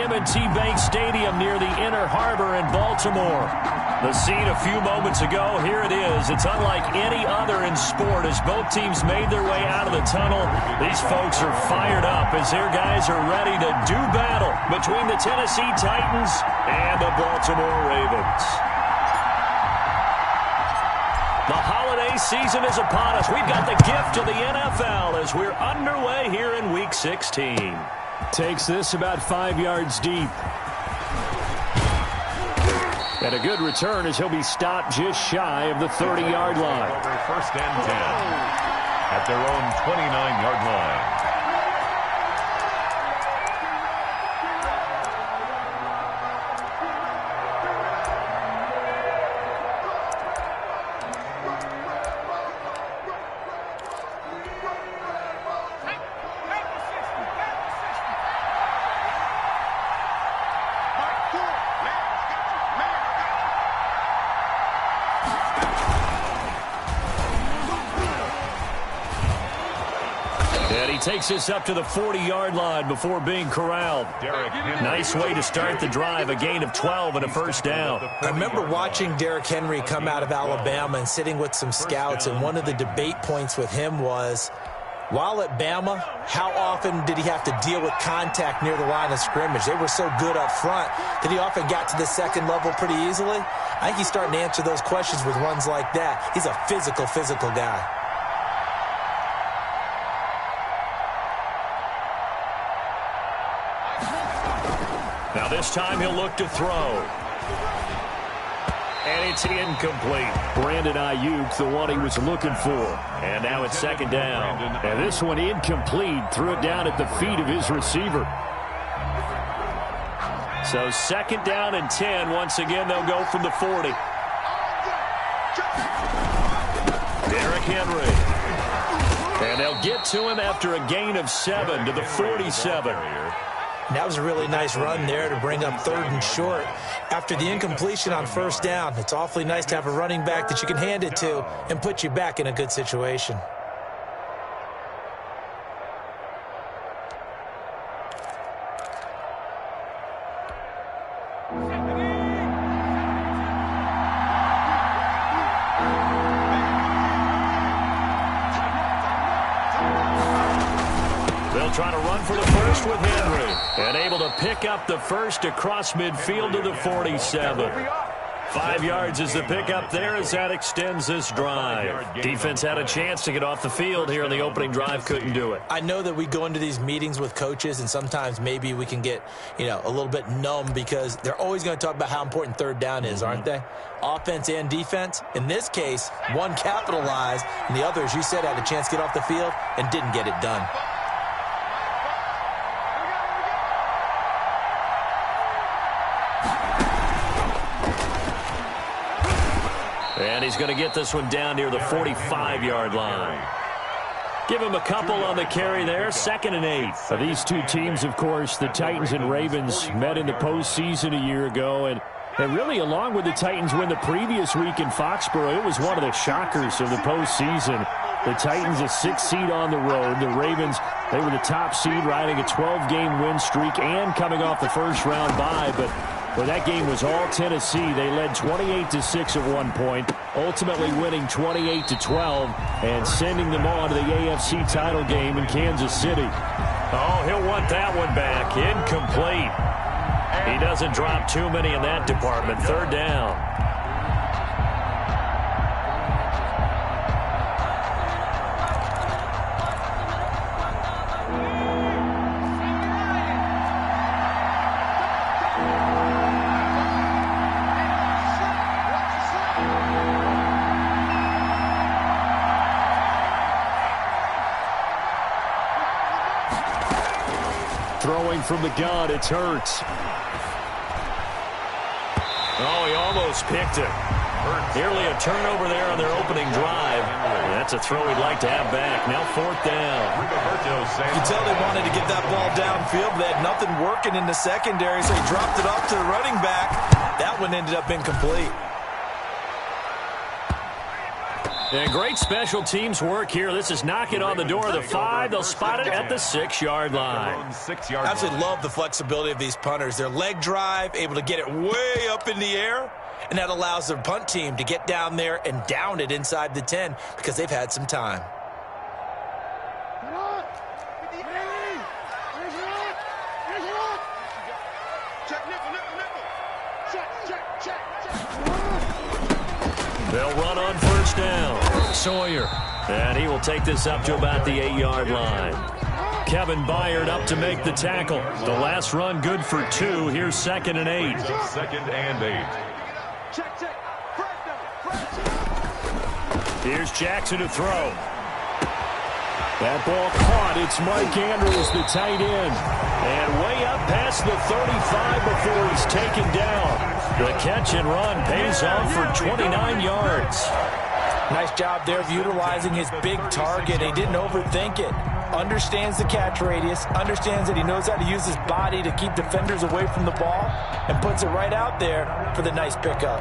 M&T Bank Stadium near the Inner Harbor in Baltimore. The scene a few moments ago, here it is. It's unlike any other in sport as both teams made their way out of the tunnel. These folks are fired up as their guys are ready to do battle between the Tennessee Titans and the Baltimore Ravens. The holiday season is upon us. We've got the gift of the NFL as we're underway here in Week 16. Takes this about 5 yards deep. And a good return as he'll be stopped just shy of the 30-yard line. Over 1st and 10 at their own 29-yard line. Takes us up to the 40-yard line before being corralled. Nice way to start the drive, a gain of 12 and a first down. I remember watching Derrick Henry come out of Alabama and sitting with some scouts, and one of the debate points with him was, while at Bama, how often did he have to deal with contact near the line of scrimmage? They were so good up front that he often got to the second level pretty easily. I think he's starting to answer those questions with runs like that. He's a physical guy. Now this time he'll look to throw. And it's incomplete. Brandon Ayuk, the one he was looking for. And now it's second down. And this one incomplete. Threw it down at the feet of his receiver. So second down and 10. Once again, they'll go from the 40. Derrick Henry. And they'll get to him after a gain of 7 to the 47. And that was a really nice run there to bring up 3rd and short. After the incompletion on 1st down, it's awfully nice to have a running back that you can hand it to and put you back in a good situation. Trying to run for the first with Henry. And able to pick up the first across midfield to the 47. 5 yards is the pickup there as that extends this drive. Defense had a chance to get off the field here in the opening drive, couldn't do it. I know that we go into these meetings with coaches and sometimes maybe we can get, a little bit numb because they're always going to talk about how important 3rd down is, aren't they? Offense and defense. In this case, one capitalized and the other, as you said, had a chance to get off the field and didn't get it done. And he's going to get this one down near the 45-yard line. Give him a couple on the carry there. 2nd and 8. These two teams, of course, the Titans and Ravens, met in the postseason a year ago. And really, along with the Titans win the previous week in Foxborough, it was one of the shockers of the postseason. The Titans, a 6th seed on the road. The Ravens, they were the top seed, riding a 12-game win streak and coming off the first-round bye. But well, that game was all Tennessee. They led 28-6 at one point, ultimately winning 28-12 and sending them on to the AFC title game in Kansas City. Oh, he'll want that one back. Incomplete. He doesn't drop too many in that department. 3rd down. Throwing from the gun, it's Hurts. Oh, he almost picked it. Nearly a turnover there on their opening drive. That's a throw he'd like to have back. Now 4th down. You can tell they wanted to get that ball downfield, but they had nothing working in the secondary, so he dropped it off to the running back. That one ended up incomplete. And great special teams work here. This is knocking on the door of the 5. They'll spot it at the 6-yard line. I absolutely love the flexibility of these punters. Their leg drive, able to get it way up in the air, and that allows their punt team to get down there and down it inside the 10 because they've had some time. They'll run on first down. Sawyer. And he will take this up to about the 8-yard line. Kevin Byard up to make the tackle. The last run good for 2. Here's 2nd and 8. 2nd and 8. Here's Jackson to throw. That ball caught. It's Mike Andrews, the tight end. And way up past the 35 before he's taken down. The catch and run pays off for 29 yards. Nice job there of utilizing his big target. He didn't overthink it. Understands the catch radius. Understands that he knows how to use his body to keep defenders away from the ball. And puts it right out there for the nice pickup.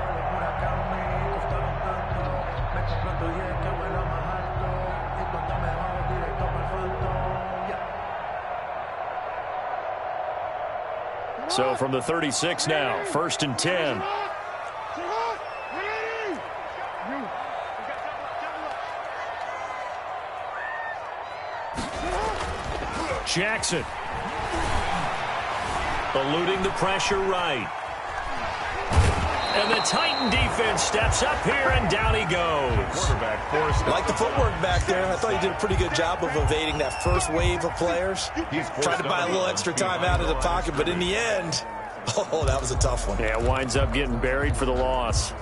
So from the 36 now, 1st and 10. Jackson. Eluding the pressure right. And the Titan defense steps up here, and down he goes. Like the footwork back there. I thought he did a pretty good job of evading that first wave of players. Tried to buy a little extra time out of the pocket, but in the end, oh, that was a tough one. Yeah, winds up getting buried for the loss.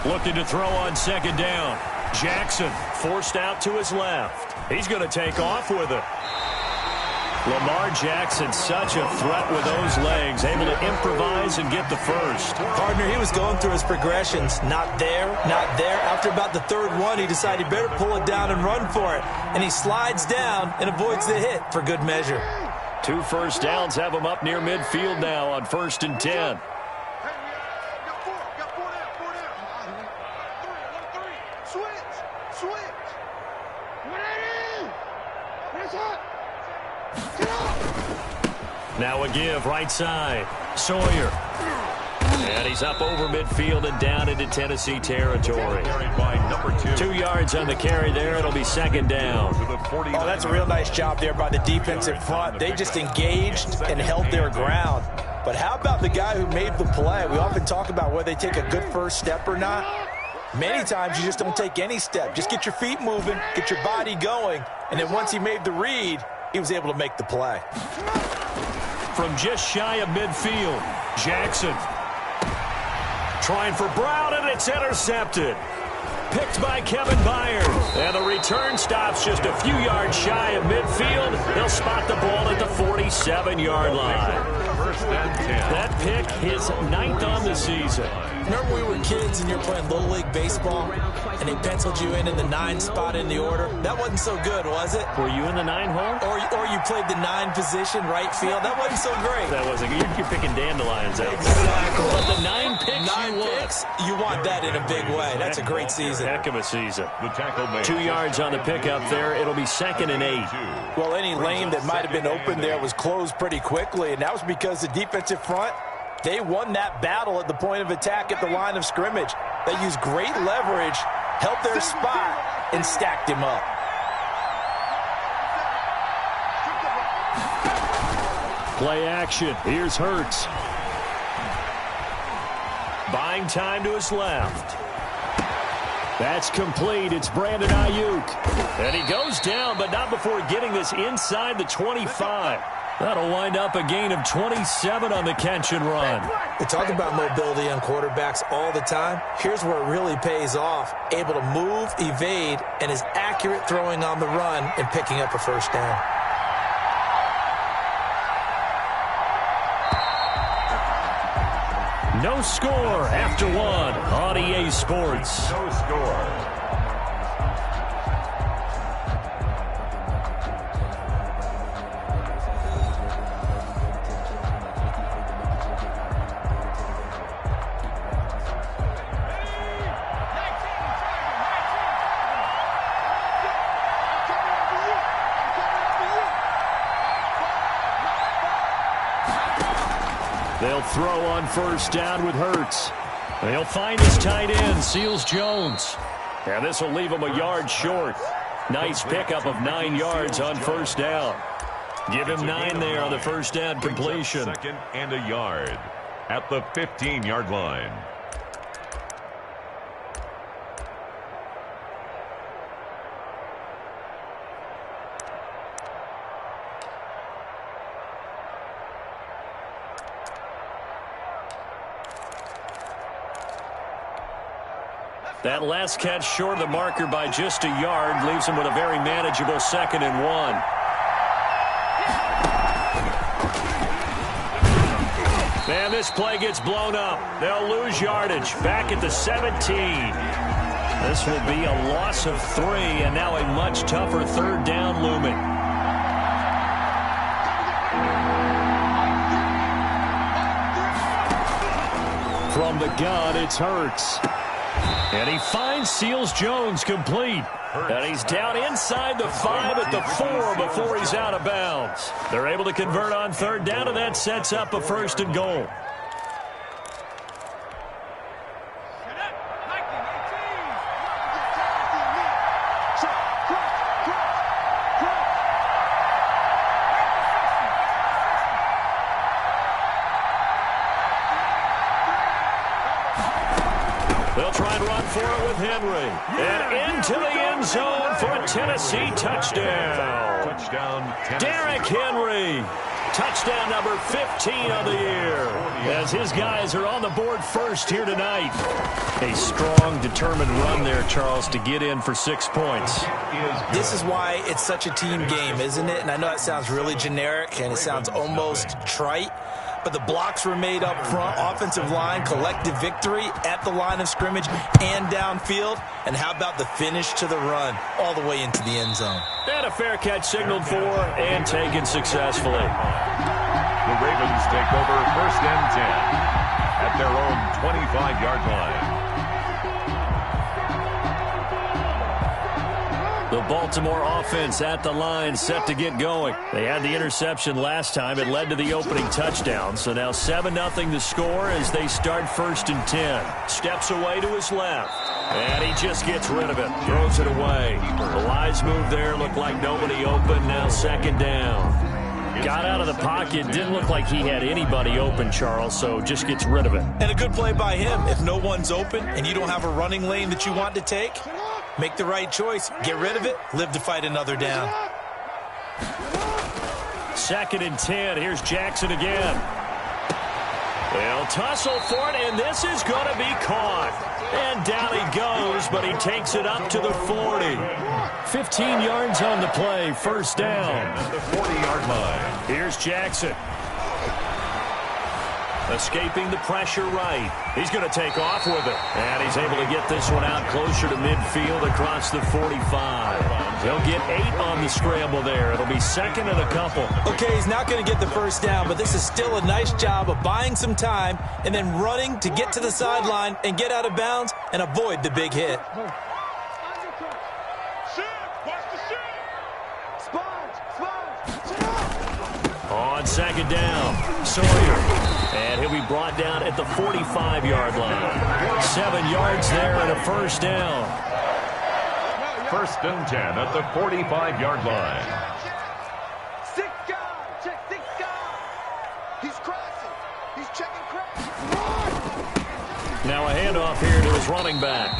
Looking to throw on 2nd down. Jackson forced out to his left. He's going to take off with it. Lamar Jackson, such a threat with those legs, able to improvise and get the first. Partner, he was going through his progressions. Not there, not there. After about the 3rd one, he decided he better pull it down and run for it. And he slides down and avoids the hit for good measure. 2 first downs have him up near midfield now on 1st and 10. Now a give right side. Sawyer. And he's up over midfield and down into Tennessee territory. 2 yards on the carry there. It'll be 2nd down. Oh, that's a real nice job there by the defensive front. They just engaged and held their ground. But how about the guy who made the play? We often talk about whether they take a good first step or not. Many times you just don't take any step. Just get your feet moving, get your body going, and then once he made the read, he was able to make the play. From just shy of midfield, Jackson trying for Brown, and it's intercepted. Picked by Kevin Byard. And the return stops just a few yards shy of midfield. They'll spot the ball at the 47-yard line. That pick, his 9th on the season. Remember we were kids and you were playing Little League Baseball, and they penciled you in the 9 spot in the order? That wasn't so good, was it? Were you in the 9 hole? Or you played the 9 position, right field? That wasn't so great. That wasn't. You're picking dandelions out. Exactly. But the 9 picks 9 picks, you want that in a big way. That's a great season. Heck of a season. 2 yards on the pickup there. It'll be 2nd and 8. Well, any lane that might have been open there was closed pretty quickly, and that was because the defensive front, they won that battle at the point of attack at the line of scrimmage. They used great leverage, held their spot, and stacked him up. Play action. Here's Hurts. Buying time to his left. That's complete. It's Brandon Ayuk. And he goes down, but not before getting this inside the 25. That'll wind up a gain of 27 on the catch and run. We talk about mobility on quarterbacks all the time. Here's where it really pays off. Able to move, evade, and is accurate throwing on the run and picking up a first down. No score after one on EA Sports. No score. They'll throw on first down with Hurts. They'll find his tight end, Seals Jones. And this will leave him a yard short. Nice pickup of 9 yards on first down. Give him 9 there on the first down completion. Second and a yard at the 15-yard line. That last catch short of the marker by just a yard leaves him with a very manageable 2nd and 1. And this play gets blown up. They'll lose yardage back at the 17. This will be a loss of 3, and now a much tougher third down looming. From the gun, it's Hurts. And he finds Seals Jones complete. And he's down inside the 5 at the 4 before he's out of bounds. They're able to convert on third down, and that sets up a 1st and goal. They'll try and run for it with Henry. And into the end zone for a Tennessee touchdown. Touchdown, Tennessee. Derrick Henry. Touchdown number 15 of the year. As his guys are on the board first here tonight. A strong, determined run there, Charles, to get in for 6 points. This is why it's such a team game, isn't it? And I know it sounds really generic and it sounds almost trite. But the blocks were made up front, offensive line, collective victory at the line of scrimmage and downfield. And how about the finish to the run all the way into the end zone? And a fair catch signaled for and taken successfully. The Ravens take over 1st and 10 at their own 25-yard line. The Baltimore offense at the line, set to get going. They had the interception last time. It led to the opening touchdown. So now 7-0 the score as they start 1st and 10. Steps away to his left. And he just gets rid of it. Throws it away. A wise move there. Looked like nobody open. Now 2nd down. Got out of the pocket. Didn't look like he had anybody open, Charles, so just gets rid of it. And a good play by him. If no one's open and you don't have a running lane that you want to take, make the right choice. Get rid of it. Live to fight another down. 2nd and 10. Here's Jackson again. They'll tussle for it, and this is going to be caught. And down he goes, but he takes it up to the 40. 15 yards on the play. 1st down. At the 40-yard line. Here's Jackson. Escaping the pressure right. He's going to take off with it. And he's able to get this one out closer to midfield across the 45. He'll get 8 on the scramble there. It'll be 2nd and a couple. Okay, he's not going to get the 1st down, but this is still a nice job of buying some time and then running to get to the sideline and get out of bounds and avoid the big hit. On 2nd down, Sawyer. And he'll be brought down at the 45-yard line. 7 yards there and a 1st down. 1st and 10 at the 45-yard line. 6 guys, check 6 guys. He's crossing. He's checking crossing. Now a handoff here to his running back.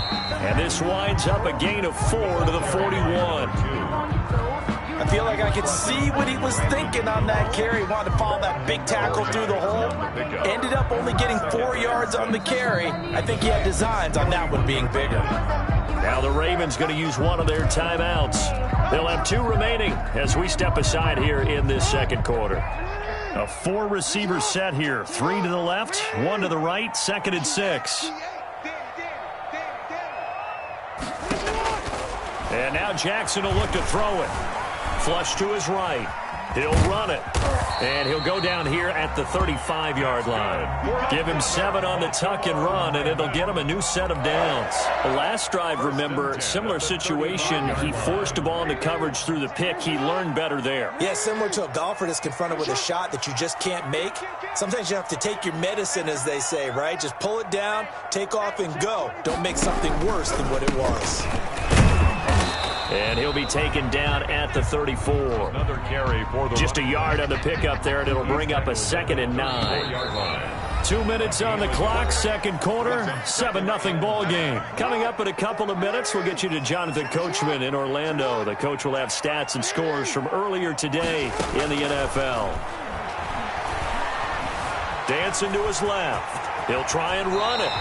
And this winds up a gain of 4 to the 41. I feel like I could see what he was thinking on that carry. He wanted to follow that big tackle through the hole. Ended up only getting 4 yards on the carry. I think he had designs on that one being bigger. Now the Ravens going to use one of their timeouts. They'll have 2 remaining as we step aside here in this second quarter. A 4-receiver set here. 3 to the left, 1 to the right, 2nd and 6. And now Jackson will look to throw it. Flush to his right. He'll run it. And he'll go down here at the 35-yard line. Give him 7 on the tuck and run, and it'll get him a new set of downs. The last drive, remember, similar situation. He forced the ball into coverage through the pick. He learned better there. Yeah, similar to a golfer that's confronted with a shot that you just can't make. Sometimes you have to take your medicine, as they say, right? Just pull it down, take off, and go. Don't make something worse than what it was. And he'll be taken down at the 34. Another carry for the Just a yard on the pickup there, and it'll bring up a 2nd and 9. 2 minutes on the clock, second quarter, 7-0 ball game. Coming up in a couple of minutes, we'll get you to Jonathan Coachman in Orlando. The coach will have stats and scores from earlier today in the NFL. Dancing to his left. He'll try and run it.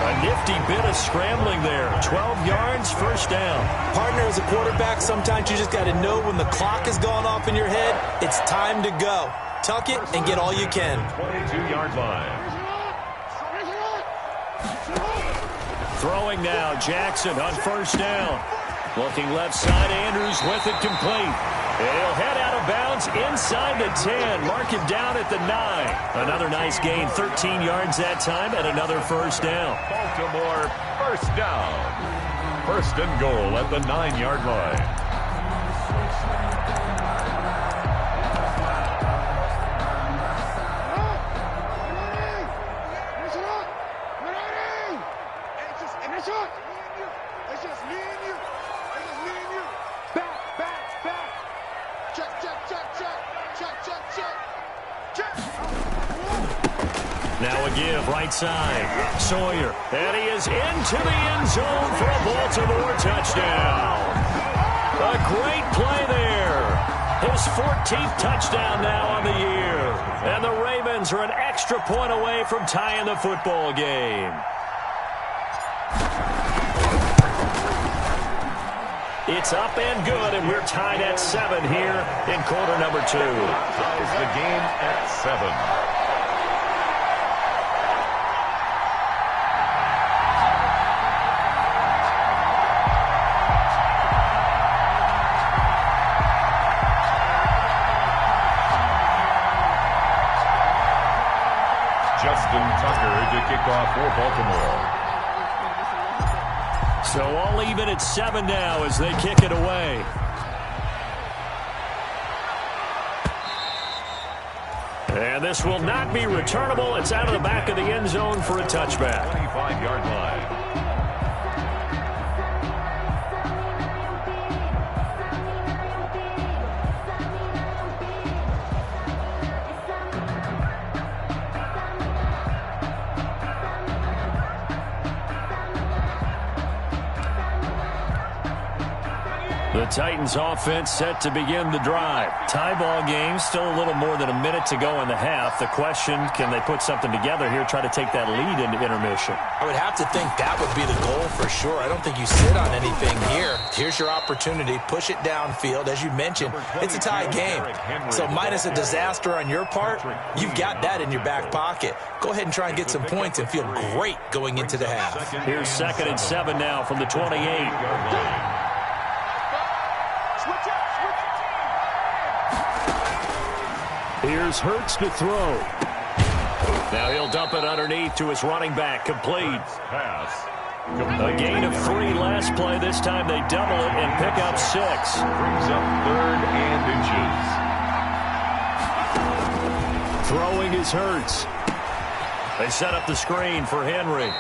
A nifty bit of scrambling there. 12 yards, first down. Partner, as a quarterback, sometimes you just got to know when the clock is going off in your head, it's time to go. Tuck it and get all you can. 22-yard line. Throwing now, Jackson on first down. Looking left side, Andrews with it complete. And he'll head out of bounds inside the 10. Mark him down at the 9. Another nice gain, 13 yards that time, and another first down. Baltimore, first down. First and goal at the 9-yard line. Now a give, right side. Sawyer. And he is into the end zone for a Baltimore touchdown. A great play there. His 14th touchdown now on the year. And the Ravens are an extra point away from tying the football game. It's up and good, and we're tied at 7 here in quarter number 2. Ties the game at 7. Justin Tucker to kick off for Baltimore. So all even at 7 now as they kick it away. And this will not be returnable. It's out of the back of the end zone for a touchback. 25-yard line. The Titans offense set to begin the drive. Tie ball game, still a little more than a minute to go in the half. The question, can they put something together here, try to take that lead into intermission? I would have to think that would be the goal for sure. I don't think you sit on anything here. Here's your opportunity. Push it downfield. As you mentioned, it's a tie game. So minus a disaster on your part, you've got that in your back pocket. Go ahead and try and get some points and feel great going into the half. Here's 2nd and 7 now from the 28. Here's Hurts to throw. Now he'll dump it underneath to his running back. Complete. Pass. A gain of 3 last play. This time they double it and pick up 6. Brings up 3rd and inches. Throwing is Hurts. They set up the screen for Henry.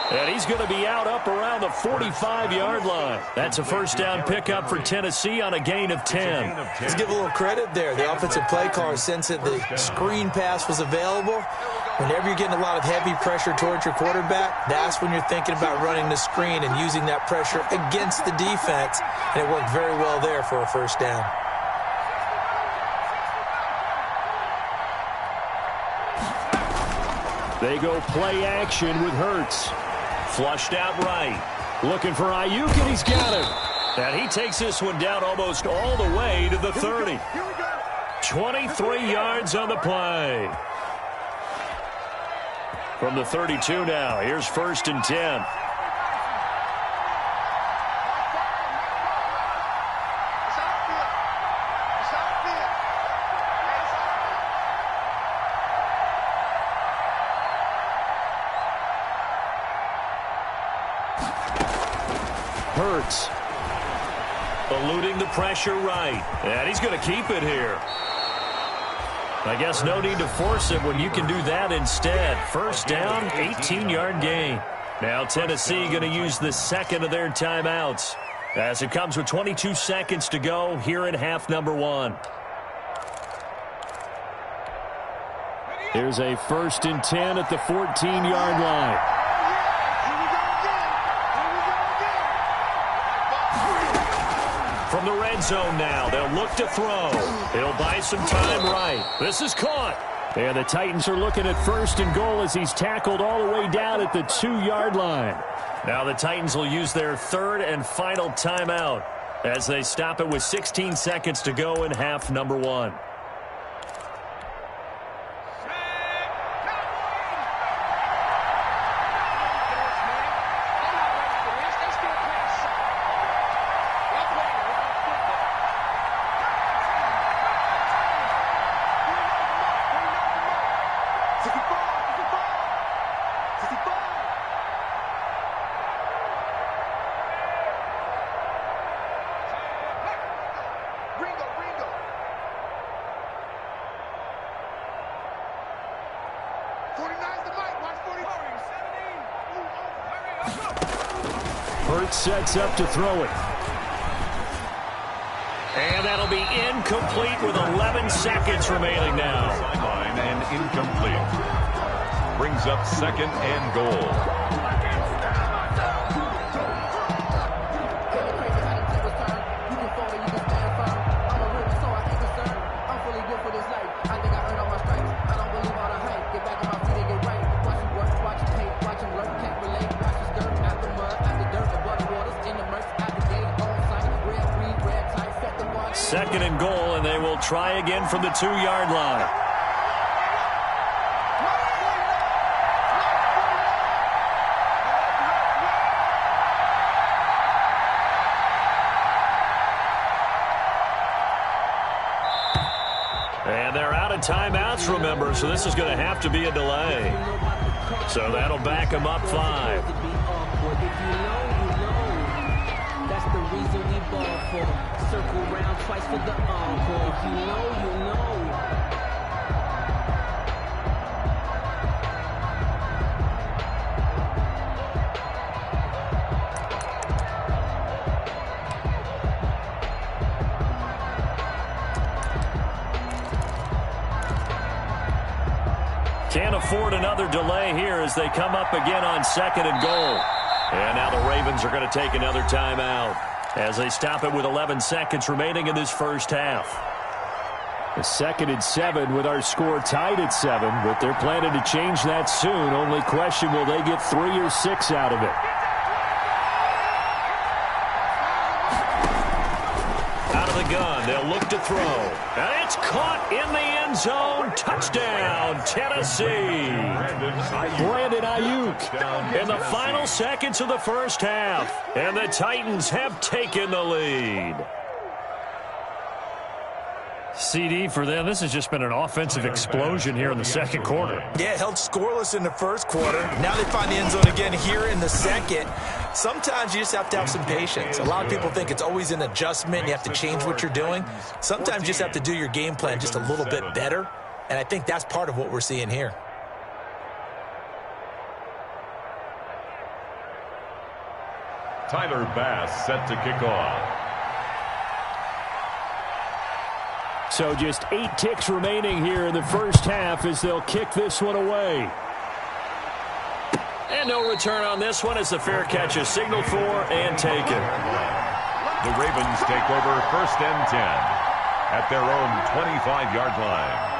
And he's going to be out up around the 45-yard line. That's a first down pickup for Tennessee on a gain of 10. Let's give a little credit there. The offensive play caller sensed that the screen pass was available. Whenever you're getting a lot of heavy pressure towards your quarterback, that's when you're thinking about running the screen and using that pressure against the defense. And it worked very well there for a first down. They go play action with Hurts. Flushed out right. Looking for Ayuk, and he's got him. And he takes this one down almost all the way to the 30. 23 yards on the play. From the 32 now, here's 1st and 10. Hurts. Eluding the pressure right. And he's going to keep it here. I guess no need to force it when you can do that instead. 1st down, 18-yard gain. Now Tennessee going to use the second of their timeouts as it comes with 22 seconds to go here in half number 1. Here's a 1st and 10 at the 14-yard line. From the red zone now, they'll look to throw. He'll buy some time right. This is caught. And the Titans are looking at 1st and goal as he's tackled all the way down at the 2-yard line. Now the Titans will use their 3rd and final timeout as they stop it with 16 seconds to go in half number 1. Hurts sets up to throw it. And that'll be incomplete with 11 seconds remaining now. Sideline and incomplete. Brings up 2nd and goal. Second and goal, and they will try again from the 2-yard line. And they're out of timeouts, remember, so this is going to have to be a delay. So that'll back them up 5. That's the reason we ball for. Circle round twice for the encore. If you know, you know. Can't afford another delay here as they come up again on 2nd and goal. And now the Ravens are going to take another timeout as they stop it with 11 seconds remaining in this first half. A 2nd and 7 with our score tied at 7, but they're planning to change that soon. Only question, will they get 3 or 6 out of it? Out of the gun, they'll look to throw. And it's caught in the end zone. Touchdown, Tennessee. Brandon Ayuk In the final seconds of the first half. And the Titans have taken the lead. CD for them, this has just been an offensive explosion here in the second quarter. Yeah, held scoreless in the first quarter. Now they find the end zone again here in the second. Sometimes you just have to have some patience. A lot of people think it's always an adjustment. You have to change what you're doing. Sometimes you just have to do your game plan just a little bit better. And I think that's part of what we're seeing here. Tyler Bass set to kick off. So just 8 ticks remaining here in the first half as they'll kick this one away. And no return on this one as the fair catch is signaled for and taken. The Ravens take over 1st and 10 at their own 25-yard line.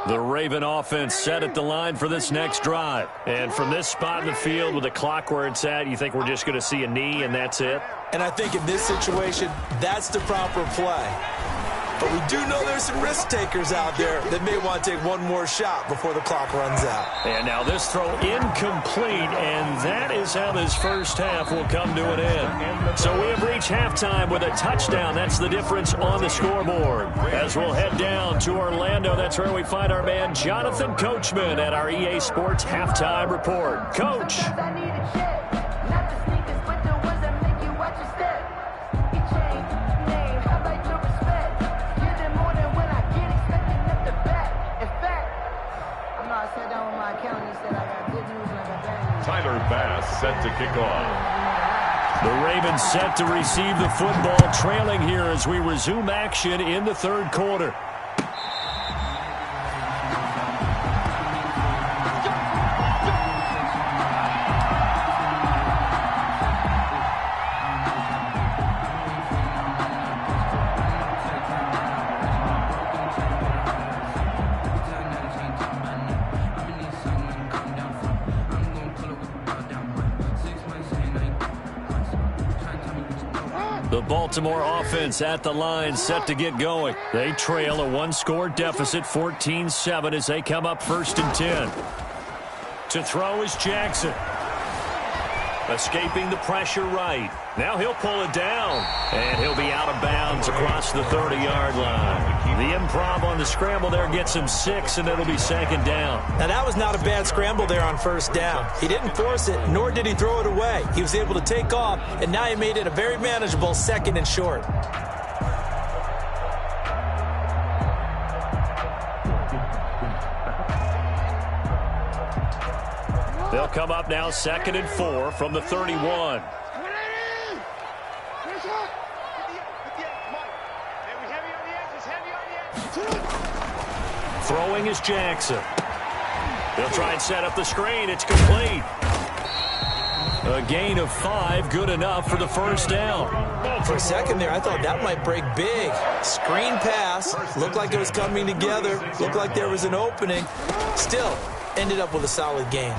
The Raven offense set at the line for this next drive. And from this spot in the field with the clock where it's at, you think we're just going to see a knee and that's it? And I think in this situation, that's the proper play. But we do know there's some risk takers out there that may want to take one more shot before the clock runs out. And now this throw incomplete, and that is how this first half will come to an end. So we have reached halftime with a touchdown. That's the difference on the scoreboard. As we'll head down to Orlando, that's where we find our man Jonathan Coachman at our EA Sports Halftime Report. Coach. Set to kick off. The Ravens set to receive the football, trailing here as we resume action in the third quarter. The Baltimore offense at the line, set to get going. They trail a one-score deficit, 14-7, as they come up 1st and 10. To throw is Jackson. Escaping the pressure right. Now he'll pull it down, and he'll be out of bounds across the 30-yard line. The improv on the scramble there gets him 6, and it'll be 2nd down. Now, that was not a bad scramble there on 1st down. He didn't force it, nor did he throw it away. He was able to take off, and now he made it a very manageable 2nd and short. They'll come up now 2nd and 4 from the 31. Throwing is Jackson. They'll try and set up the screen. It's complete. A gain of 5, good enough for the 1st down. For a second there, I thought that might break big. Screen pass. Looked like it was coming together. Looked like there was an opening. Still, ended up with a solid gain.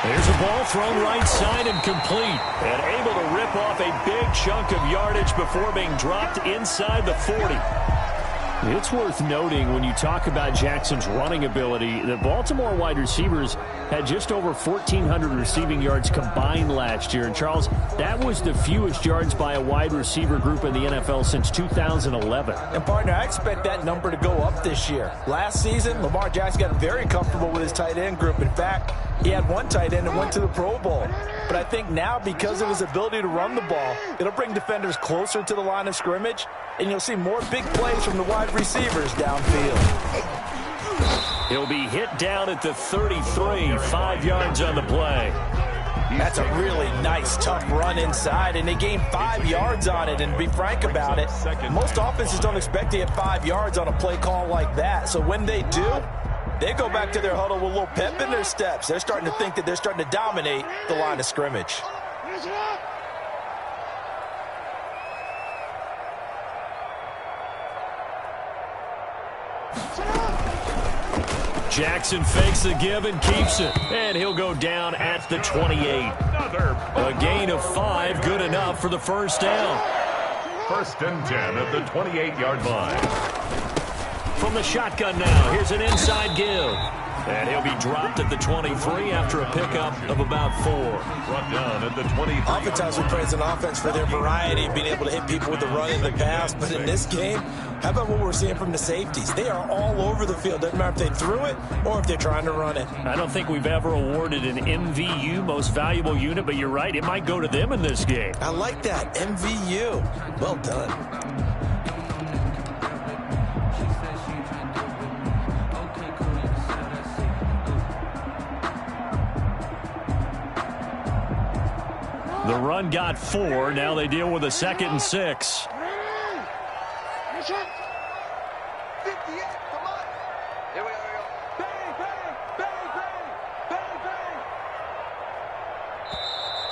There's a ball thrown right side and complete. And able to rip off a big chunk of yardage before being dropped inside the 40. It's worth noting when you talk about Jackson's running ability, the Baltimore wide receivers had just over 1,400 receiving yards combined last year. And, Charles, that was the fewest yards by a wide receiver group in the NFL since 2011. And, partner, I expect that number to go up this year. Last season, Lamar Jackson got very comfortable with his tight end group. In fact, he had one tight end that went to the Pro Bowl. But I think now, because of his ability to run the ball, it'll bring defenders closer to the line of scrimmage, and you'll see more big plays from the wide receivers downfield. He'll be hit down at the 33, 5 yards on the play. That's a really nice, tough run inside, and they gained 5 yards on it. And to be frank about it, most offenses don't expect to get 5 yards on a play call like that. So when they do, they go back to their huddle with a little pep in their steps. They're starting to think that they're starting to dominate the line of scrimmage. Jackson fakes the give and keeps it. And he'll go down at the 28. A gain of 5, good enough for the 1st down. 1st and 10 at the 28-yard line. From the shotgun now, here's an inside give. And he'll be dropped at the 23 after a pickup of about 4. Brought down at the 23. Oftentimes we praise an offense for their variety of being able to hit people with the run and the pass. But in this game, how about what we're seeing from the safeties? They are all over the field. Doesn't matter if they threw it or if they're trying to run it. I don't think we've ever awarded an MVU, most valuable unit, but you're right, it might go to them in this game. I like that, MVU. Well done. The run got 4. Now they deal with a 2nd and 6.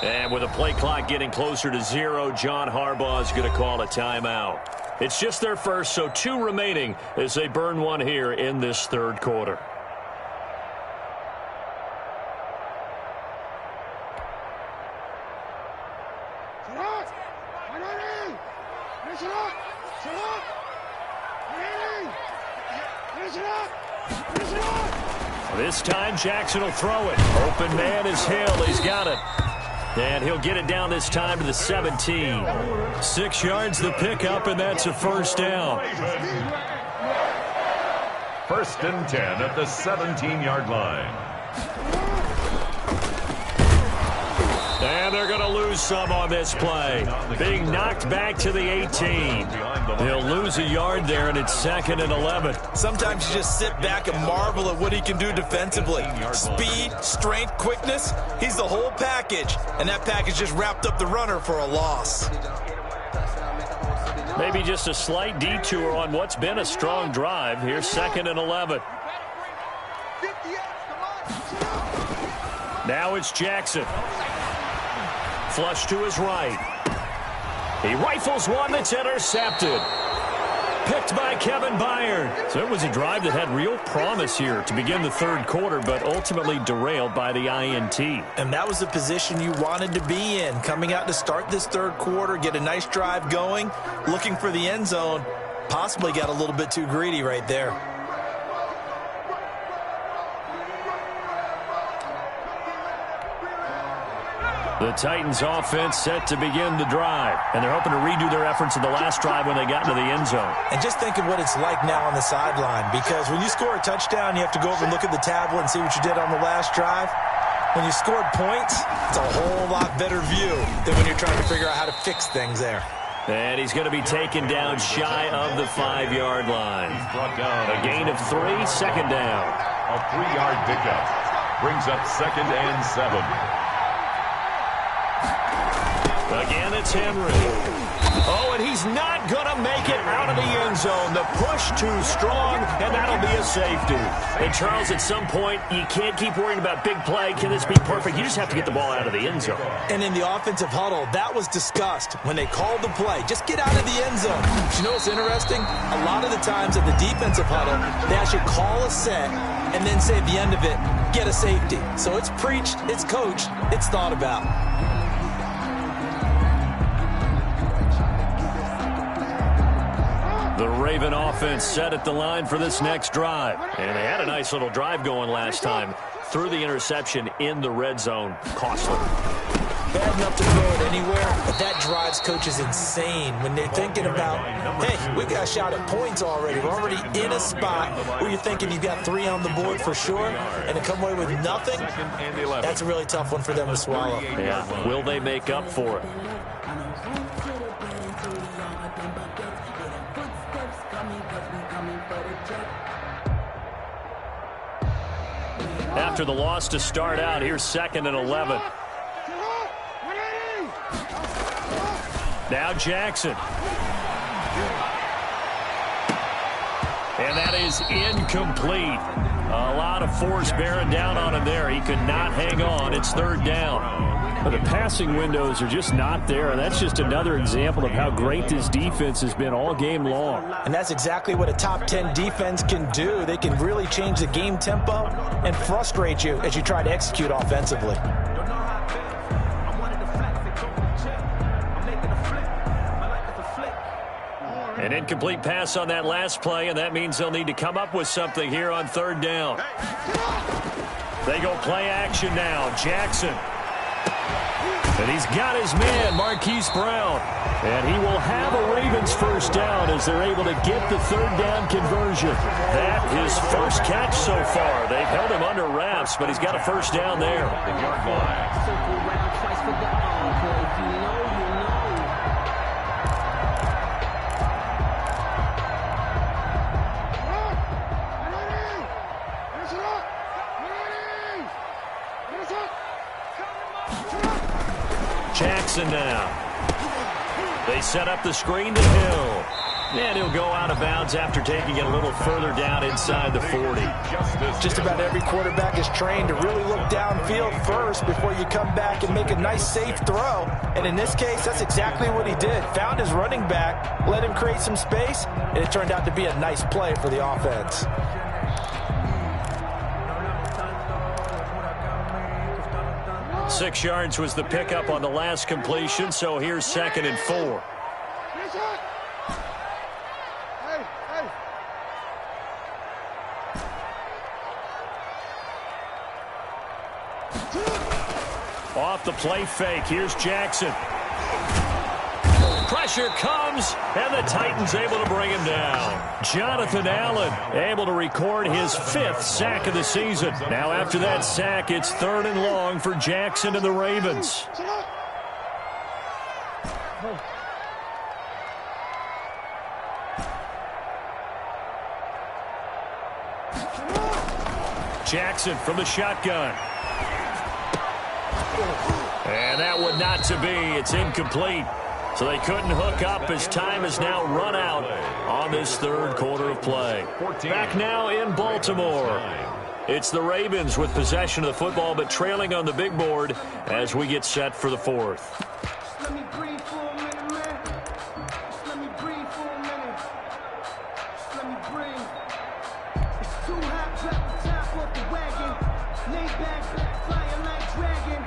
And with the play clock getting closer to 0, John Harbaugh is going to call a timeout. It's just their first, so 2 remaining as they burn one here in this third quarter. This time Jackson will throw it. Open man is Hill. He's got it. And he'll get it down this time to the 17. 6 yards the pickup, and that's a first down. 1st and 10 at the 17-yard line. And they're going to lose some on this play. Being knocked back to the 18. They'll lose a yard there, and it's 2nd and 11. Sometimes you just sit back and marvel at what he can do defensively. Speed, strength, quickness, he's the whole package. And that package just wrapped up the runner for a loss. Maybe just a slight detour on what's been a strong drive. Here's 2nd and 11. Now it's Jackson. Flush to his right. He rifles one that's intercepted. Picked by Kevin Byard. So it was a drive that had real promise here to begin the third quarter, but ultimately derailed by the INT. And that was the position you wanted to be in. Coming out to start this third quarter, get a nice drive going, looking for the end zone. Possibly got a little bit too greedy right there. The Titans offense set to begin the drive, and they're hoping to redo their efforts in the last drive when they got into the end zone. And just think of what it's like now on the sideline, because when you score a touchdown, you have to go over and look at the tablet and see what you did on the last drive. When you scored points, it's a whole lot better view than when you're trying to figure out how to fix things there. And he's going to be taken down shy of the 5-yard line. A gain of 3, 2nd down. A 3-yard pickup brings up 2nd and 7. Again, it's Henry. Oh, and he's not going to make it out of the end zone. The push too strong, and that'll be a safety. And, Charles, at some point, you can't keep worrying about big play. Can this be perfect? You just have to get the ball out of the end zone. And in the offensive huddle, that was discussed when they called the play. Just get out of the end zone. You know what's interesting? A lot of the times in the defensive huddle, they actually call a set and then say at the end of it, get a safety. So it's preached, it's coached, it's thought about. The Raven offense set at the line for this next drive. And they had a nice little drive going last time. Threw the interception in the red zone. Costly. Bad enough to throw it anywhere, but that drives coaches insane when they're thinking about, hey, we got a shot at points already. We're already in a spot where you're thinking you've got 3 on the board for sure, and to come away with nothing, that's a really tough one for them to swallow. Yeah, will they make up for it? After the loss to start out, here's 2nd and 11. Now Jackson. And that is incomplete. A lot of force bearing down on him there. He could not hang on. It's 3rd down. But the passing windows are just not there, and that's just another example of how great this defense has been all game long. And that's exactly what a top 10 defense can do. They can really change the game tempo and frustrate you as you try to execute offensively. An incomplete pass on that last play, and that means they'll need to come up with something here on 3rd down. They go play action now. Jackson. And he's got his man, Marquise Brown. And he will have a Ravens first down as they're able to get the 3rd down conversion. That is first catch so far. They've held him under wraps, but he's got a first down there. Circle round twice for the encore. If you know, you know. Jackson now. They set up the screen to Hill. And he'll go out of bounds after taking it a little further down inside the 40. Just about every quarterback is trained to really look downfield first before you come back and make a nice, safe throw. And in this case, that's exactly what he did. Found his running back, let him create some space, and it turned out to be a nice play for the offense. Six yards was the pickup on the last completion, so here's 2nd and 4. Off the play fake, here's Jackson. Pressure comes, and the Titans able to bring him down. Jonathan Allen able to record his 5th sack of the season. Now after that sack, it's 3rd and long for Jackson and the Ravens. Jackson from the shotgun. And that one not to be. It's incomplete. So they couldn't hook up as time has now run out on this 3rd quarter of play. Back now in Baltimore. It's the Ravens with possession of the football, but trailing on the big board as we get set for the 4th. Let me breathe for a minute, man. Let me breathe for a minute. Let me breathe. It's too hot, drop the top off the wagon. Lay back, flying like dragon.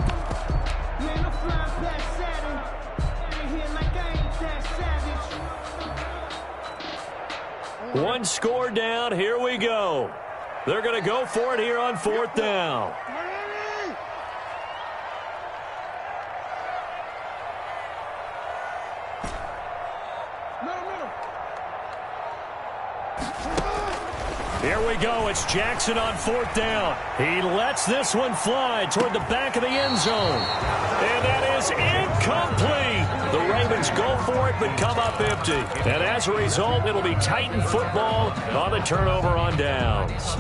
Man, I'm flying past Saturn. Out of here like I ain't that savage. One score down, here we go. They're going to go for it here on 4th down. Here we go. It's Jackson on 4th down. He lets this one fly toward the back of the end zone. And that is incomplete. The Ravens go for it but come up empty. And as a result, it'll be Titan football on the turnover on downs.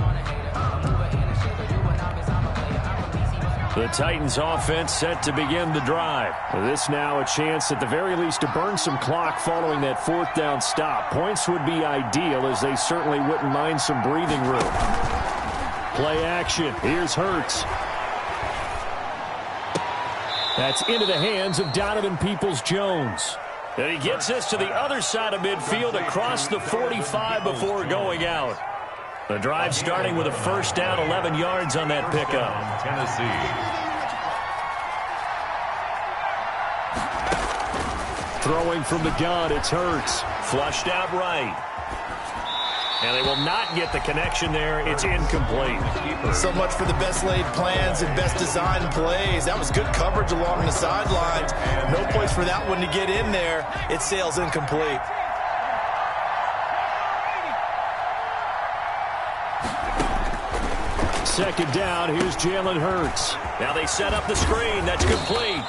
The Titans offense set to begin the drive. This now a chance at the very least to burn some clock following that 4th down stop. Points would be ideal as they certainly wouldn't mind some breathing room. Play action. Here's Hurts. That's into the hands of Donovan Peoples-Jones. And he gets this to the other side of midfield across the 45 before going out. The drive starting with a 1st down, 11 yards on that pickup. Tennessee. Throwing from the gun, it's Hurts. Flushed out right. And they will not get the connection there. It's incomplete. So much for the best laid plans and best designed plays. That was good coverage along the sidelines. No place for that one to get in there. It sails incomplete. Second down, here's Jalen Hurts. Now they set up the screen. That's complete.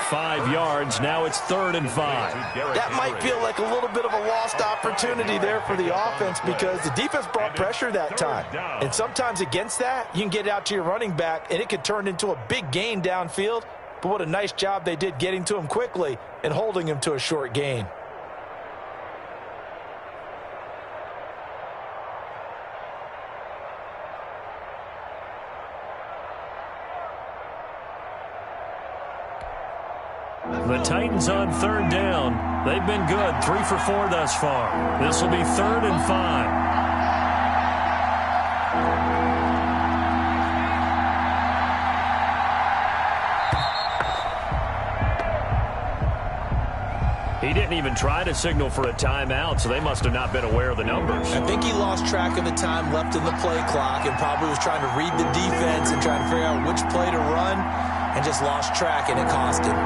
5 yards. Now it's 3rd and 5. That might feel like a little bit of a lost opportunity there for the offense because the defense brought pressure that time. And sometimes against that, you can get out to your running back, and it could turn into a big gain downfield. But what a nice job they did getting to him quickly and holding him to a short gain. The Titans on 3rd down. They've been good, 3 for 4 thus far. This will be 3rd and 5. He didn't even try to signal for a timeout, so they must have not been aware of the numbers. I think he lost track of the time left in the play clock and probably was trying to read the defense and trying to figure out which play to run and just lost track, and it cost him.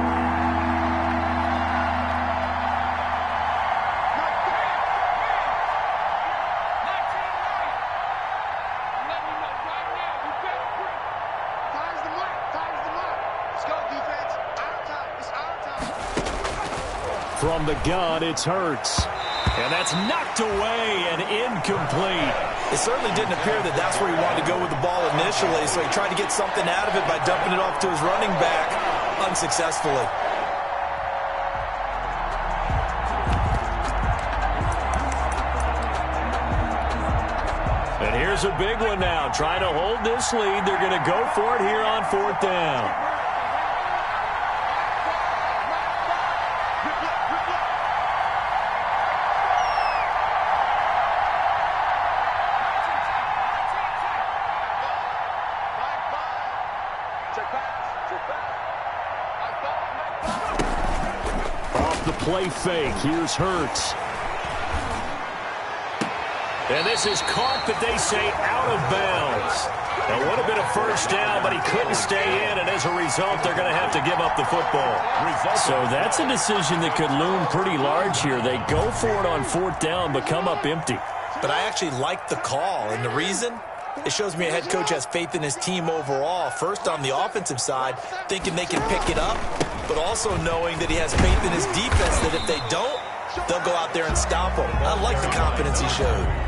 From the gun, it's Hurts. And that's knocked away and incomplete. It certainly didn't appear that that's where he wanted to go with the ball initially, so he tried to get something out of it by dumping it off to his running back unsuccessfully. Here's a big one now. Trying to hold this lead. They're going to go for it here on 4th down. Off the play fake. Here's Hurts. And this is caught, but they say out of bounds. That would have been a first down, but he couldn't stay in, and as a result, they're going to have to give up the football. So that's a decision that could loom pretty large here. They go for it on 4th down, but come up empty. But I actually like the call, and the reason? It shows me a head coach has faith in his team overall. First, on the offensive side, thinking they can pick it up, but also knowing that he has faith in his defense that if they don't, they'll go out there and stop them. I like the confidence he showed.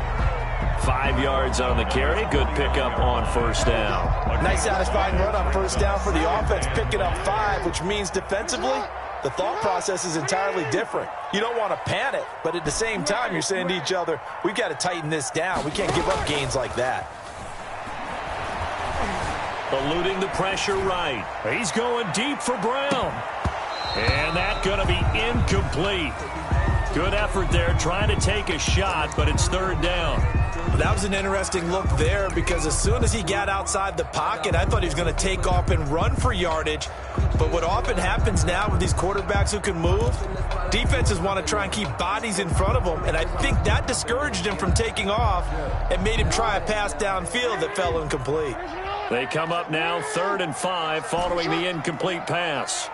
5 yards on the carry. Good pickup on 1st down. Nice satisfying run on 1st down for the offense, picking up 5, which means defensively, the thought process is entirely different. You don't want to panic, but at the same time, you're saying to each other, we've got to tighten this down. We can't give up gains like that. Eluding the pressure right. He's going deep for Brown. And that's going to be incomplete. Good effort there, trying to take a shot, but it's 3rd down. That was an interesting look there because as soon as he got outside the pocket, I thought he was going to take off and run for yardage. But what often happens now with these quarterbacks who can move, defenses want to try and keep bodies in front of them, and I think that discouraged him from taking off and made him try a pass downfield that fell incomplete. They come up now 3rd and 5 following the incomplete pass.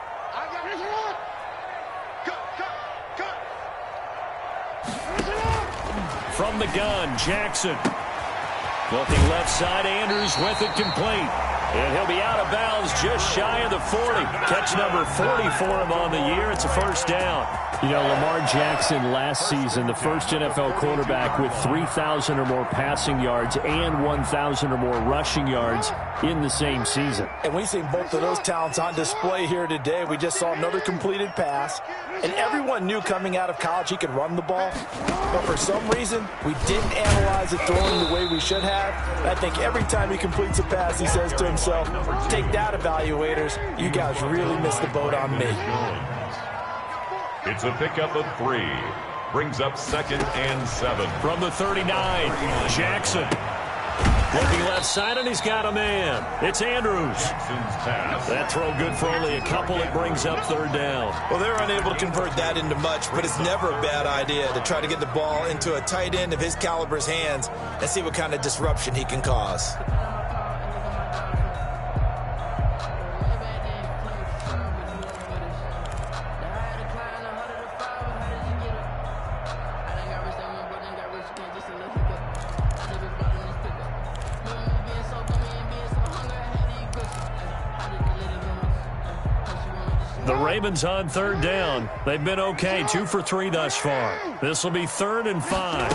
From the gun, Jackson. Looking left side, Andrews with it complete. And he'll be out of bounds just shy of the 40. Catch number 40 for him on the year. It's a 1st down. You know, Lamar Jackson last season, the first NFL quarterback with 3,000 or more passing yards and 1,000 or more rushing yards in the same season. And we've seen both of those talents on display here today. We just saw another completed pass. And everyone knew coming out of college he could run the ball. But for some reason, we didn't analyze it throwing the way we should have. And I think every time he completes a pass, he says to himself, take that, evaluators. You guys really missed the boat on me. It's a pickup of 3. Brings up 2nd and 7. From the 39, Jackson. Looking left side, and he's got a man. It's Andrews. That throw good for only a couple. It brings up 3rd down. Well, they're unable to convert that into much, but it's never a bad idea to try to get the ball into a tight end of his caliber's hands and see what kind of disruption he can cause. The Ravens on 3rd down. They've been okay, 2 for 3 thus far. This will be 3rd and 5.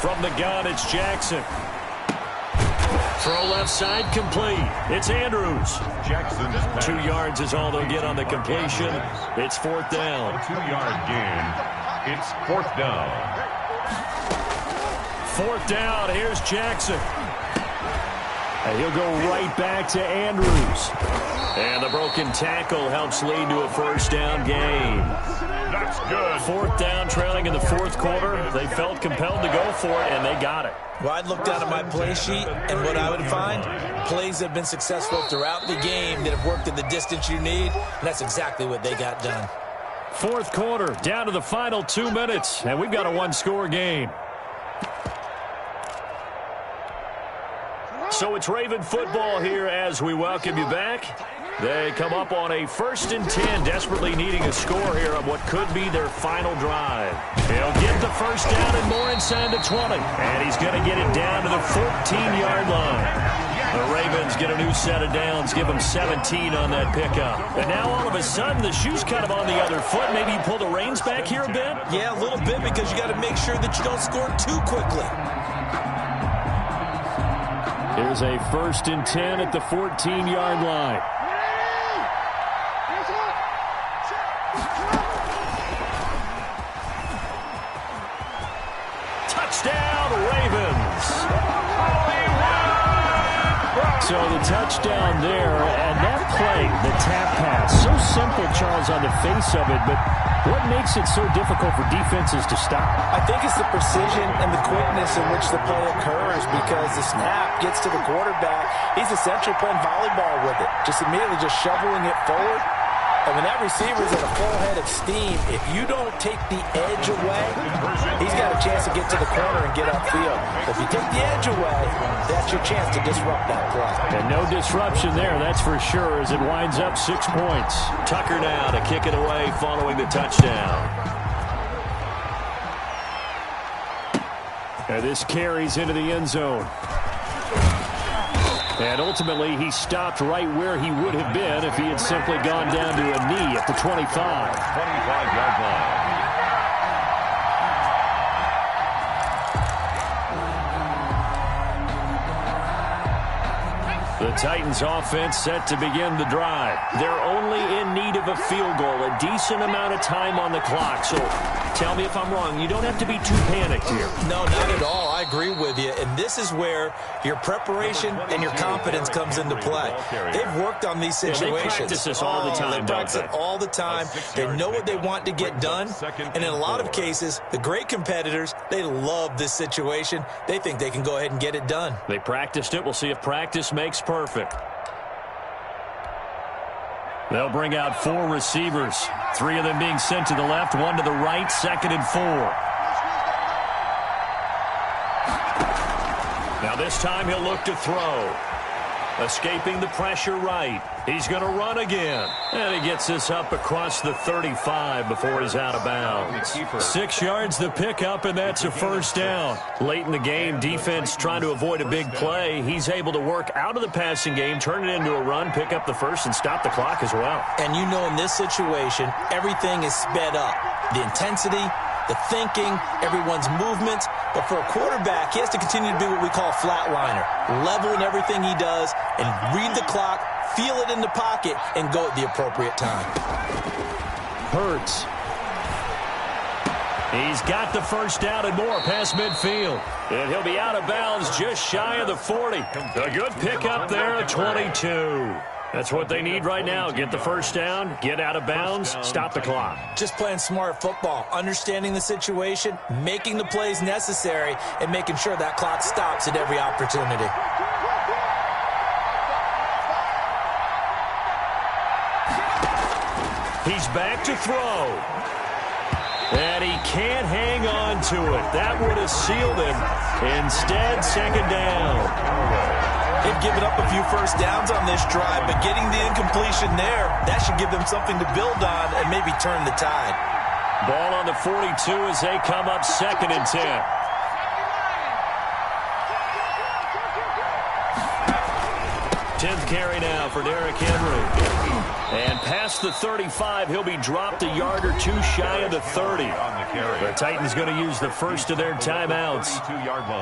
From the gun, it's Jackson. Throw left side, complete. It's Andrews. Jackson's pass. 2 yards is all they'll get on the completion. It's 4th down. 2-yard gain. It's 4th down. 4th down, here's Jackson. And he'll go right back to Andrews. And the broken tackle helps lead to a 1st down gain. That's good. 4th down, trailing in the 4th quarter. They felt compelled to go for it, and they got it. Well, I'd look down at my play sheet, and what I would find, plays that have been successful throughout the game that have worked at the distance you need, and that's exactly what they got done. 4th quarter, down to the final 2 minutes, and we've got a 1-score game. So it's Raven football here as we welcome you back. They come up on a 1st and 10, desperately needing a score here on what could be their final drive. He'll get the 1st down and more inside the 20. And he's going to get it down to the 14-yard line. The Ravens get a new set of downs, give them 17 on that pickup. And now all of a sudden, the shoe's kind of on the other foot. Maybe you pull the reins back here a bit? Yeah, a little bit, because you got to make sure that you don't score too quickly. Here's a 1st and 10 at the 14-yard line. Touchdown, Ravens. So the touchdown there, and that play, the tap pass, so simple, Charles, on the face of it, but what makes it so difficult for defenses to stop? I think it's the precision and the quickness in which the play occurs, because the snap gets to the quarterback. He's essentially playing volleyball with it, just immediately just shoveling it forward. And when that receiver's at a full head of steam, if you don't take the edge away, he's got a chance to get to the corner and get upfield. If you take the edge away, that's your chance to disrupt that play. And no disruption there, that's for sure, as it winds up 6 points. Tucker now to kick it away following the touchdown. And this carries into the end zone. And ultimately, he stopped right where he would have been if he had simply gone down to a knee at the 25. 25-yard line. The Titans offense set to begin the drive. They're only in need of a field goal, a decent amount of time on the clock. So tell me if I'm wrong. You don't have to be too panicked here. No, not at all. I agree with you. And this is where your preparation and your confidence comes into play. They've worked on these situations. They practice this all the time. They practice it all the time. They know what they want to get done. And in a lot of cases, the great competitors, they love this situation. They think they can go ahead and get it done. They practiced it. We'll see if practice makes perfect. They'll bring out 4 receivers. 3 of them being sent to the left, 1 to the right, 2nd and 4. Now this time he'll look to throw. Escaping the pressure right. He's going to run again. And he gets this up across the 35 before he's out of bounds. 6 yards the pickup, and that's a first down. Late in the game, defense trying to avoid a big play. He's able to work out of the passing game, turn it into a run, pick up the first, and stop the clock as well. And you know in this situation, everything is sped up. The intensity, the thinking, everyone's movements. But for a quarterback, he has to continue to be what we call a flatliner. Level in everything he does and read the clock, feel it in the pocket, and go at the appropriate time. Hurts. He's got the first down and more past midfield. And he'll be out of bounds just shy of the 40. A good pickup there, 22. That's what they need right now. Get the first down, get out of bounds, stop the clock. Just playing smart football, understanding the situation, making the plays necessary, and making sure that clock stops at every opportunity. He's back to throw. And he can't hang on to it. That would have sealed him. Instead, 2nd down. They've given up a few first downs on this drive, but getting the incompletion there, that should give them something to build on and maybe turn the tide. Ball on the 42 as they come up 2nd and 10. 10th carry now for Derrick Henry. And past the 35, he'll be dropped a yard or 2 shy of the 30. The Titans going to use the first of their timeouts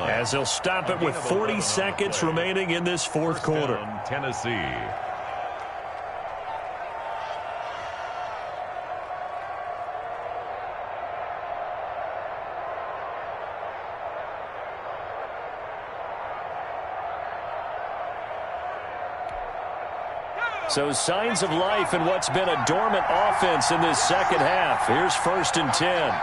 as they'll stop it with 40 seconds remaining in this 4th quarter. Tennessee. So signs of life in what's been a dormant offense in this 2nd half. Here's 1st and 10.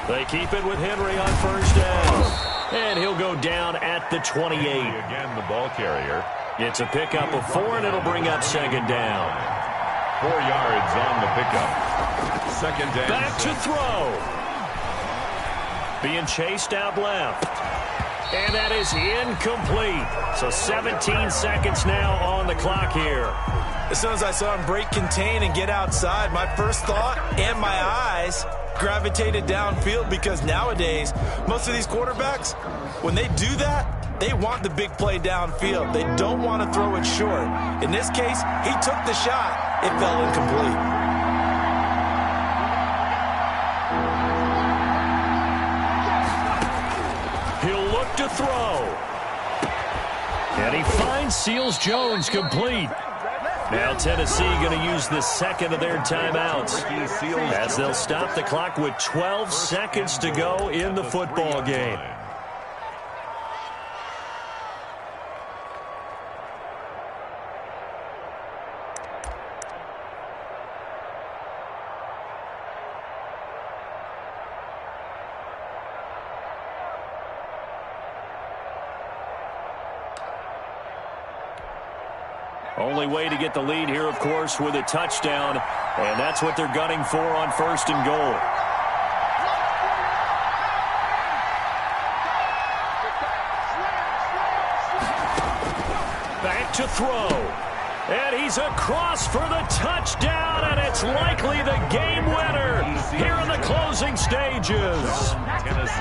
They keep it with Henry on 1st down. And he'll go down at the 28. Again, the ball carrier. It's a pickup of 4, and it'll bring up 2nd down. 4 yards on the pickup. 2nd down. Back to throw. Being chased out left. And that is incomplete. So 17 seconds now on the clock here. As soon as I saw him break contain and get outside, my first thought and my eyes gravitated downfield, because nowadays, most of these quarterbacks, when they do that, they want the big play downfield. They don't want to throw it short. In this case, he took the shot. It fell incomplete. He'll look to throw. And he finds Seals Jones complete. Now Tennessee going to use the second of their timeouts as they'll stop the clock with 12 seconds to go in the football game. Only way to get the lead here, of course, with a touchdown, and that's what they're gunning for on 1st and goal. Back to throw, and he's across for the touchdown, and it's likely the game winner here in the closing stages.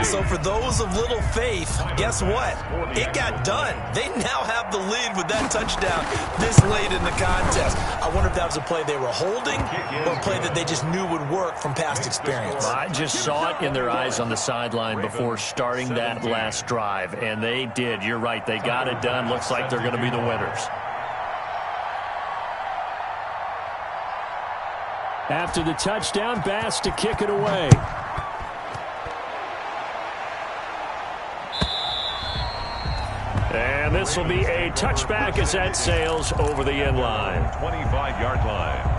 So for those of little faith, guess what? It got done. They now have the lead with that touchdown this late in the contest. I wonder if that was a play they were holding or a play that they just knew would work from past experience. I just saw it in their eyes on the sideline before starting that last drive, and they did. You're right. They got it done. Looks like they're going to be the winners. After the touchdown, Bass to kick it away. And this will be a touchback as that sails over the end line. 25-yard line.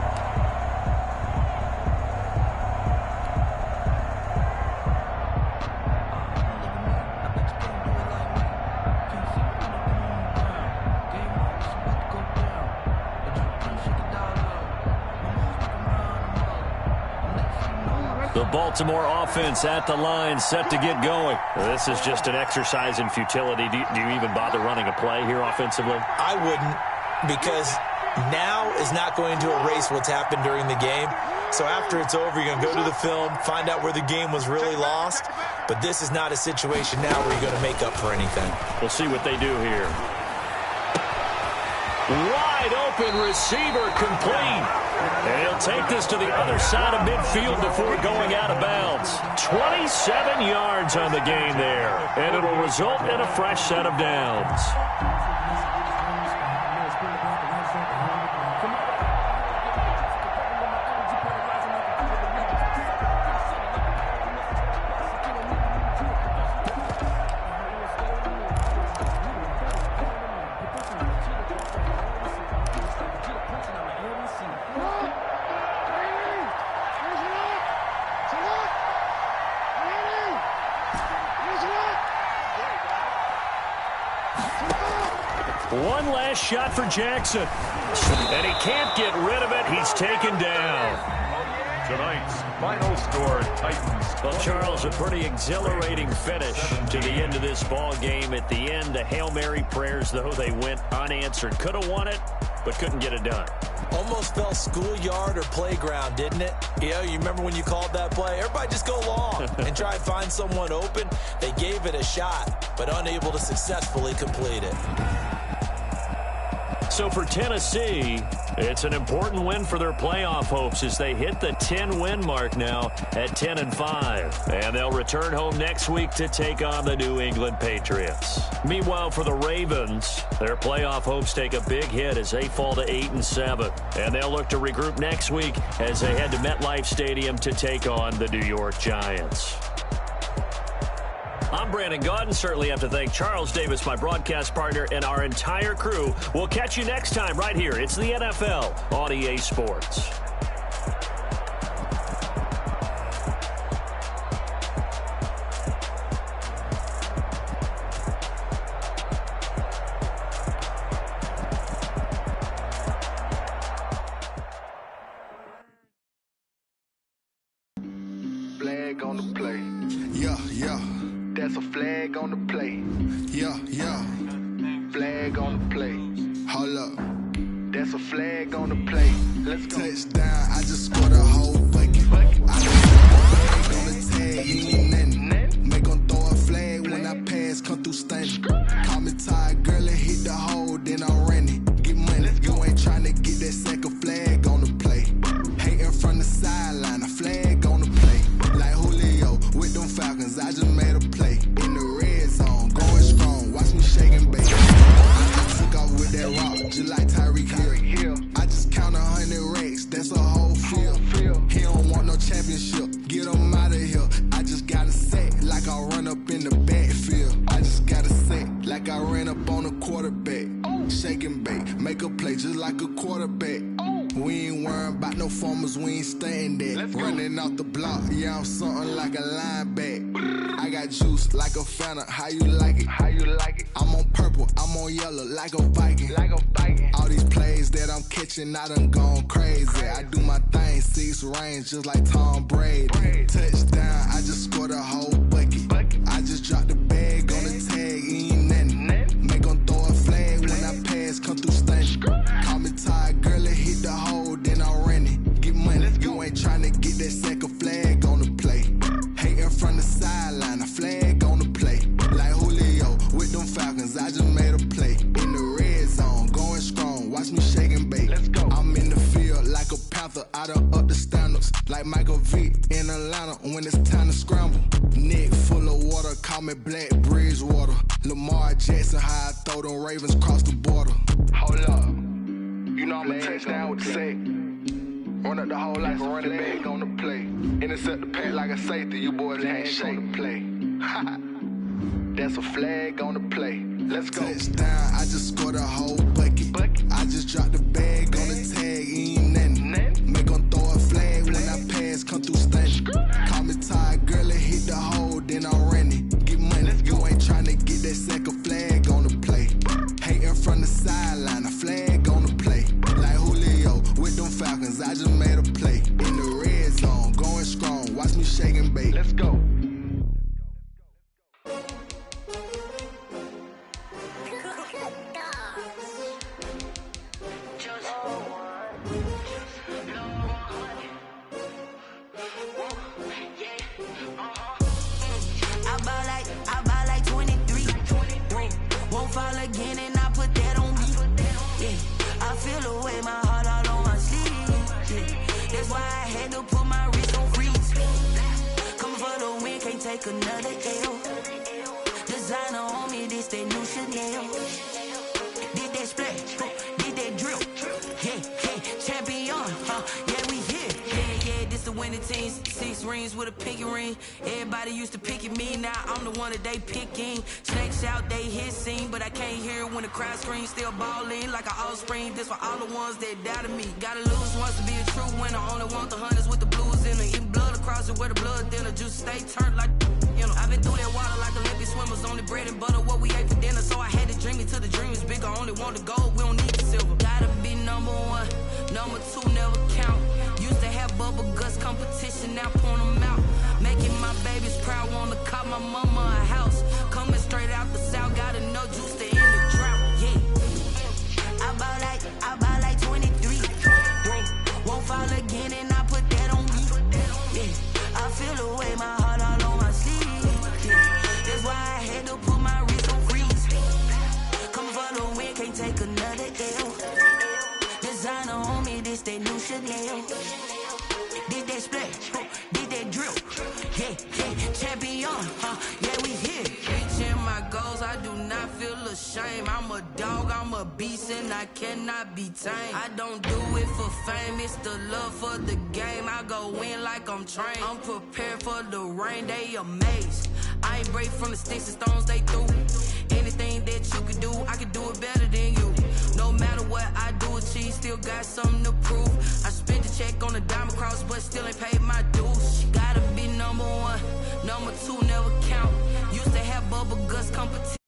The Baltimore offense at the line, set to get going. This is just an exercise in futility. Do you even bother running a play here offensively? I wouldn't, because now is not going to erase what's happened during the game. So after it's over, you're going to go to the film, find out where the game was really lost. But this is not a situation now where you're going to make up for anything. We'll see what they do here. Wide open receiver complete. And he'll take this to the other side of midfield before going out of bounds. 27 yards on the game there. And it'll result in a fresh set of downs. One last shot for Jackson. And he can't get rid of it. He's taken down. Tonight's final score, Titans. Well, Charles, a pretty exhilarating finish to the end of this ball game. At the end, the Hail Mary prayers, though, they went unanswered. Could have won it, but couldn't get it done. Almost felt schoolyard or playground, didn't it? You remember when you called that play? Everybody just go long and try and find someone open. They gave it a shot, but unable to successfully complete it. So for Tennessee, it's an important win for their playoff hopes as they hit the 10-win mark now at 10-5. And they'll return home next week to take on the New England Patriots. Meanwhile, for the Ravens, their playoff hopes take a big hit as they fall to 8-7. And they'll look to regroup next week as they head to MetLife Stadium to take on the New York Giants. I'm Brandon Gaudin. Certainly have to thank Charles Davis, my broadcast partner, and our entire crew. We'll catch you next time right here. It's the NFL on EA Sports. Flag on the play. Yeah, yeah. That's a flag on the play. Yeah, yeah. Flag on the play. Hold up. That's a flag on the play. Let's go. Touchdown, I just scored a whole bucket. I just flag on the tag, you ain't nothing. Make 'em throw a flag when I pass, come through stunning. Call me tired, girl, and hit the hole, then I'm running. Get money, you ain't trying to get that second flag on the play. Hating from the sideline, a flag on the play. Like Julio with them Falcons, I just made a play. In the red zone, going strong, watch me shake and bake. I just took off with that rock, just like Tyreek Hill. I just shake and bake. Make a play just like a quarterback. We ain't worrying about no formers, we ain't staying there. Running off the block, yeah, I'm something like a linebacker. I got juice like a Fanta, how you like it? How you like it? I'm on purple, I'm on yellow like a Viking. Like a Viking. All these plays that I'm catching, I done gone crazy. I do my thing, 6 rings just like Tom Brady. Touchdown, I just scored a whole bucket. I just dropped the bag on the tag, ain't nothing. Make 'em throw a flag when I pass, come through stunning. Call me tired, girl, it hit the hole, then I ran it. Get money, you ain't tryna get that second flag on the play. Hating from the sideline, a flag on the play. Like Julio with them Falcons, I just made a play. In the red zone, going strong, watch me shake and bake. I'm in the field like a Panther, I done up the standards. Like Michael Vick in Atlanta when it's time to scramble. Neck full of water, call me Black Bridgewater. Lamar Jackson, how I throw them Ravens cross the border. Hold up, you know I'm a touchdown with the sack. Run up the whole like a running back on the play. Intercept the pass like a safety, you boys can't shake the play. That's a flag on the play. Let's go. Touchdown, I just scored a whole bucket. I just dropped the bag on the tag, ain't nothing. Make 'em throw a flag when I pass, come through stunning. Call me tired, girl, it hit the hole, then I ran it. Get money, you ain't tryna get that second flag on the play. Hating from the sideline, a flag on the play. Like Julio with them Falcons, I just made a play. In the red zone, going strong, watch me shake and bake. Let's go. I buy like 23. Won't fall again and I put that on me. Yeah, I feel away my heart all on my sleeve. Yeah, that's why I had to put my wrist on freeze. Coming for the win, can't take another L. Designer on me, this that new Chanel. Did that splash, did that drill. Yeah, champion, yeah, we here. Yeah, this the winning team. 6 rings with a pinky ring. Everybody used to pick at me, now I'm the one that they picking. Snakes out, they hissing, but I can't hear when the crowd screams. Still balling like an offspring. This for all the ones that doubted me. Gotta lose once to be a true winner. Only want the hunters with the blues in it. Eating blood across it where the blood dinner. Juice stay turned like, you know. I've been through that water like Olympic swimmers. Only bread and butter, what we ate for dinner. So I had to dream it till the dream is bigger. Only want the gold, we don't need the silver. Gotta be number 1, number 2 never count. Used to have bubble guts competition, now point them out. Making my babies proud, wanna call my mama a house. Coming straight out the south, gotta know juice to end the drought. Yeah, I buy like 23. Won't fall again and I put that on me. Yeah, I feel away my heart all on my sleeve. Yeah, that's why I had to put my wrist on freeze. Coming for the win, can't take another L. Designer on me, this that new Chanel. Did that splash, did that drill. Yeah, champion, yeah, we here. Reaching my goals, I do not feel ashamed. I'm a dog, I'm a beast, and I cannot be tamed. I don't do it for fame, it's the love for the game. I go in like I'm trained. I'm prepared for the rain, they amazed. I ain't break from the sticks and stones they threw. Anything that you could do, I could do it better than you. No matter what I do, achieve, still got something to prove. I spent the check on the diamond cross, but still ain't paid my dues. Gotta be number 1, number 2 never count. Used to have bubble guts competition.